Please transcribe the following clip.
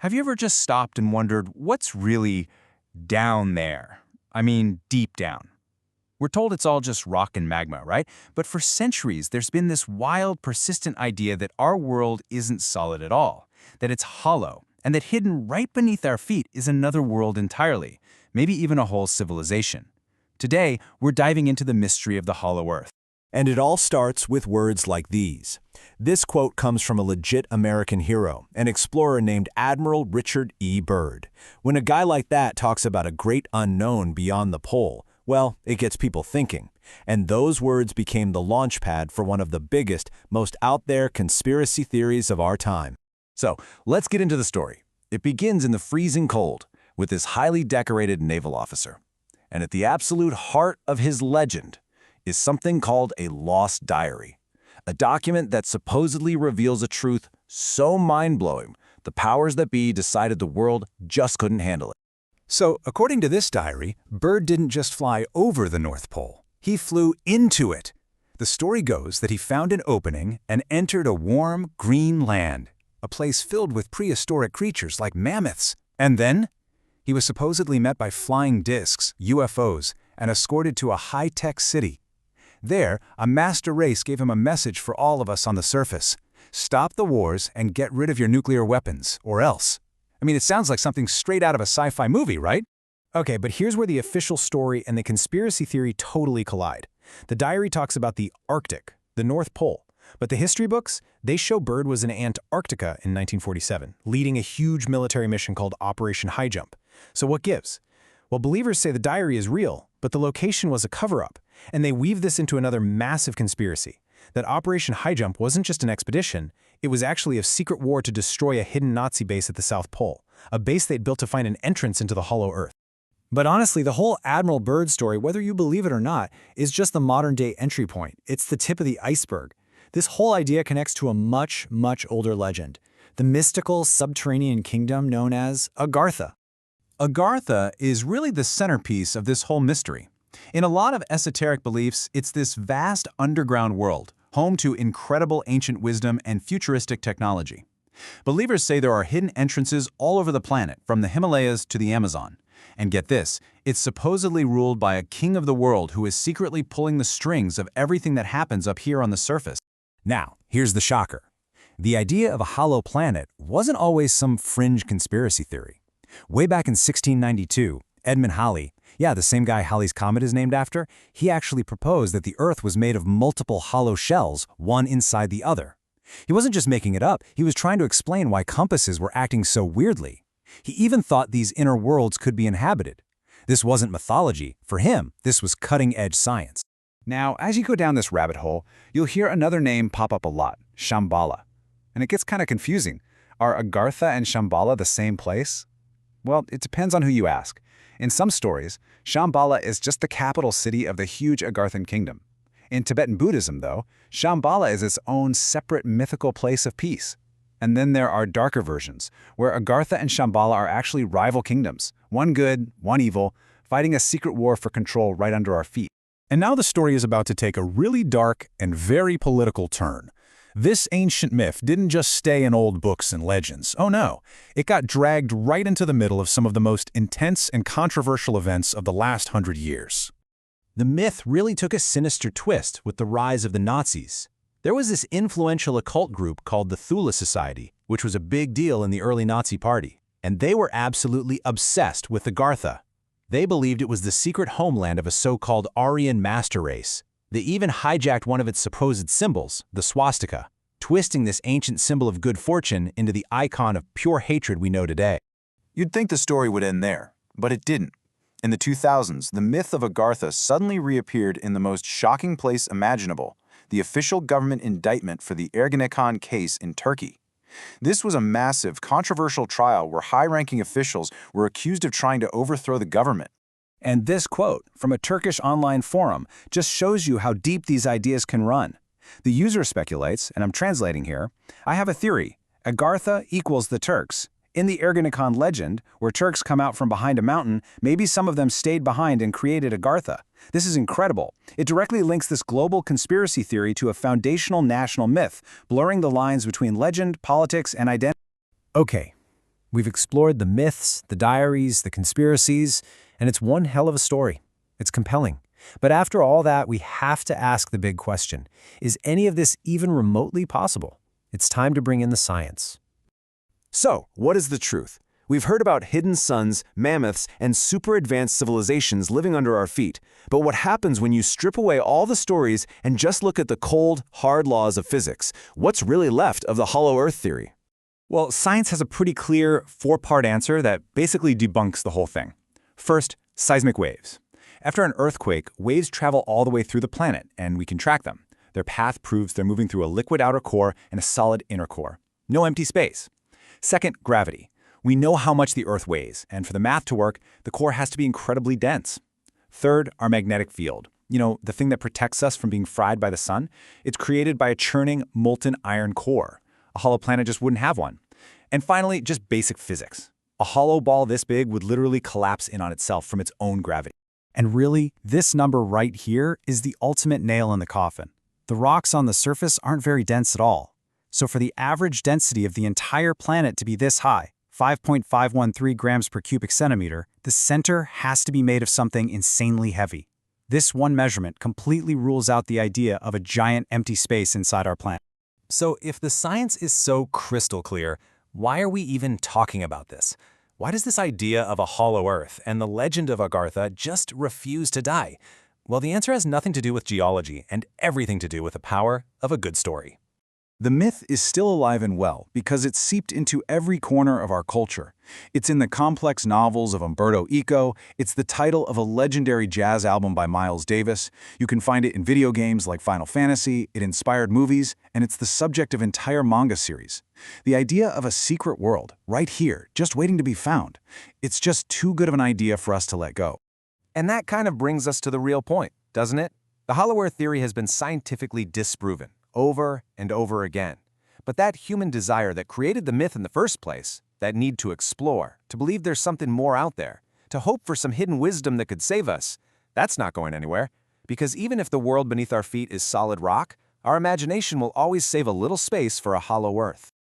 Have you ever just stopped and wondered what's really down there? I mean, deep down. We're told it's all just rock and magma, right? But for centuries, there's been this wild, persistent idea that our world isn't solid at all, that it's hollow, and that hidden right beneath our feet is another world entirely, maybe even a whole civilization. Today, we're diving into the mystery of the hollow Earth. And it all starts with words like these. This quote comes from a legit American hero, an explorer named Admiral Richard E. Byrd. When a guy like that talks about a great unknown beyond the pole, well, it gets people thinking. And those words became the launch pad for one of the biggest, most out-there conspiracy theories of our time. So, let's get into the story. It begins in the freezing cold, with this highly decorated naval officer. And at the absolute heart of his legend is something called a lost diary, a document that supposedly reveals a truth so mind-blowing, the powers that be decided the world just couldn't handle it. So, according to this diary, Byrd didn't just fly over the North Pole. He flew into it. The story goes that he found an opening and entered a warm, green land, a place filled with prehistoric creatures like mammoths. And then, he was supposedly met by flying discs, UFOs, and escorted to a high-tech city. There, a master race gave him a message for all of us on the surface. Stop the wars and get rid of your nuclear weapons, or else. I mean, it sounds like something straight out of a sci-fi movie, right? Okay, but here's where the official story and the conspiracy theory totally collide. The diary talks about the Arctic, the North Pole, but the history books, they show Byrd was in Antarctica in 1947, leading a huge military mission called Operation High Jump. So what gives? Well, believers say the diary is real, but the location was a cover-up, and they weave this into another massive conspiracy, that Operation High Jump wasn't just an expedition, it was actually a secret war to destroy a hidden Nazi base at the South Pole, a base they'd built to find an entrance into the hollow Earth. But honestly, the whole Admiral Byrd story, whether you believe it or not, is just the modern-day entry point. It's the tip of the iceberg. This whole idea connects to a much, much older legend, the mystical subterranean kingdom known as Agartha. Agartha is really the centerpiece of this whole mystery. In a lot of esoteric beliefs, it's this vast underground world, home to incredible ancient wisdom and futuristic technology. Believers say there are hidden entrances all over the planet, from the Himalayas to the Amazon. And get this, it's supposedly ruled by a king of the world who is secretly pulling the strings of everything that happens up here on the surface. Now, here's the shocker. The idea of a hollow planet wasn't always some fringe conspiracy theory. Way back in 1692, Edmund Halley, the same guy Halley's Comet is named after, he actually proposed that the Earth was made of multiple hollow shells, one inside the other. He wasn't just making it up, he was trying to explain why compasses were acting so weirdly. He even thought these inner worlds could be inhabited. This wasn't mythology. For him, this was cutting-edge science. Now, as you go down this rabbit hole, you'll hear another name pop up a lot, Shambhala. And it gets kind of confusing. Are Agartha and Shambhala the same place? Well, it depends on who you ask. In some stories, Shambhala is just the capital city of the huge Agarthan kingdom. In Tibetan Buddhism, though, Shambhala is its own separate mythical place of peace. And then there are darker versions, where Agartha and Shambhala are actually rival kingdoms, one good, one evil, fighting a secret war for control right under our feet. And now the story is about to take a really dark and very political turn. This ancient myth didn't just stay in old books and legends. Oh no, it got dragged right into the middle of some of the most intense and controversial events of the last 100 years. The myth really took a sinister twist with the rise of the Nazis. There was this influential occult group called the Thule Society, which was a big deal in the early Nazi party, and they were absolutely obsessed with Agartha. They believed it was the secret homeland of a so-called Aryan master race. They even hijacked one of its supposed symbols, the swastika, twisting this ancient symbol of good fortune into the icon of pure hatred we know today. You'd think the story would end there, but it didn't. In the 2000s, the myth of Agartha suddenly reappeared in the most shocking place imaginable, the official government indictment for the Ergenekon case in Turkey. This was a massive, controversial trial where high-ranking officials were accused of trying to overthrow the government. And this quote from a Turkish online forum just shows you how deep these ideas can run. The user speculates, and I'm translating here, I have a theory. Agartha equals the Turks. In the Ergenekon legend, where Turks come out from behind a mountain, maybe some of them stayed behind and created Agartha. This is incredible. It directly links this global conspiracy theory to a foundational national myth, blurring the lines between legend, politics, and identity. Okay, We've explored the myths, the diaries, the conspiracies, and it's one hell of a story. It's compelling. But after all that, we have to ask the big question. Is any of this even remotely possible? It's time to bring in the science. So, what is the truth? We've heard about hidden suns, mammoths, and super advanced civilizations living under our feet. But what happens when you strip away all the stories and just look at the cold, hard laws of physics? What's really left of the hollow Earth theory? Well, science has a pretty clear four-part answer that basically debunks the whole thing. First, seismic waves. After an earthquake, waves travel all the way through the planet, and we can track them. Their path proves they're moving through a liquid outer core and a solid inner core. No empty space. Second, gravity. We know how much the Earth weighs, and for the math to work, the core has to be incredibly dense. Third, our magnetic field. You know, the thing that protects us from being fried by the sun? It's created by a churning, molten iron core. A hollow planet just wouldn't have one. And finally, just basic physics. A hollow ball this big would literally collapse in on itself from its own gravity. And really, this number right here is the ultimate nail in the coffin. The rocks on the surface aren't very dense at all. So for the average density of the entire planet to be this high, 5.513 grams per cubic centimeter, the center has to be made of something insanely heavy. This one measurement completely rules out the idea of a giant empty space inside our planet. So if the science is so crystal clear, why are we even talking about this? Why does this idea of a hollow Earth and the legend of Agartha just refuse to die? Well, the answer has nothing to do with geology and everything to do with the power of a good story. The myth is still alive and well because it's seeped into every corner of our culture. It's in the complex novels of Umberto Eco, it's the title of a legendary jazz album by Miles Davis, you can find it in video games like Final Fantasy, it inspired movies, and it's the subject of entire manga series. The idea of a secret world, right here, just waiting to be found, it's just too good of an idea for us to let go. And that kind of brings us to the real point, doesn't it? The hollow Earth theory has been scientifically disproven over and over again. But that human desire that created the myth in the first place, that need to explore, to believe there's something more out there, to hope for some hidden wisdom that could save us, that's not going anywhere. Because even if the world beneath our feet is solid rock, our imagination will always save a little space for a hollow Earth.